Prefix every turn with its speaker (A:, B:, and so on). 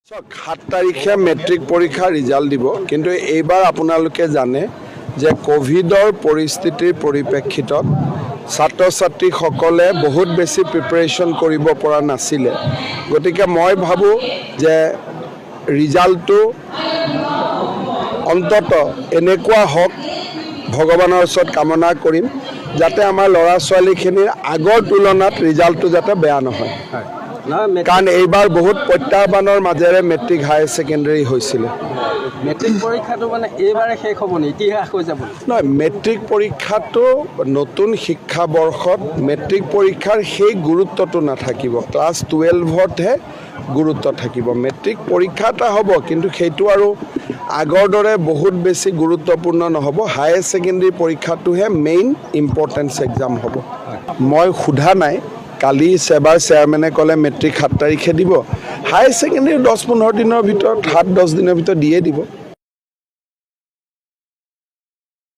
A: 7 তাৰিখে মেট্ৰিক পৰীক্ষা ৰিজাল্ট দিব কিন্তু এইবাৰ আপোনালোকে জানে যে কোভিডৰ পৰিস্থিতিৰ পৰিপ্ৰেক্ষিতত ছাত্ৰ ছাত্ৰীসকলে বহুত বেছি প্ৰিপাৰেশ্যন কৰিব পৰা নাছিলে গতিকে মই ভাবো যে ৰিজাল্টটো অন্তত এনেকুৱা হওক ভগৱানৰ ওচৰত কামনা কৰিম যাতে আমাৰ ল'ৰা ছোৱালীখিনিৰ আগৰ তুলনাত ৰিজাল্টটো যাতে বেয়া নহয় কাৰণ এইবাৰ বহুত প্ৰত্যাহ্বানৰ মাজেৰে মেট্ৰিক হায়াৰ ছেকেণ্ডাৰী হৈছিলে
B: মেট্ৰিক পৰীক্ষাটো মানে এইবাৰে শেষ হ'ব নি ইতিহাস হৈ যাব
A: নহয় মেট্ৰিক পৰীক্ষাটো নতুন শিক্ষাবৰ্ষত মেট্ৰিক পৰীক্ষাৰ সেই গুৰুত্বটো নাথাকিব ক্লাছ 12তহে গুৰুত্ব থাকিব মেট্ৰিক পৰীক্ষা এটা হ'ব কিন্তু সেইটো আৰু আগৰ দৰে বহুত বেছি গুৰুত্বপূৰ্ণ নহ'ব হায়াৰ ছেকেণ্ডাৰী পৰীক্ষাটোহে মেইন ইম্পৰ্টেঞ্চ এক্সাম হ'ব মই সোধা নাই কালি সেবাৰ চেয়াৰমেনে ক'লে মেট্ৰিক 7 তাৰিখে দিব হায়াৰ ছেকেণ্ডাৰী 10-15 দিনৰ ভিতৰত 7-10 দিনৰ ভিতৰত দিয়ে দিব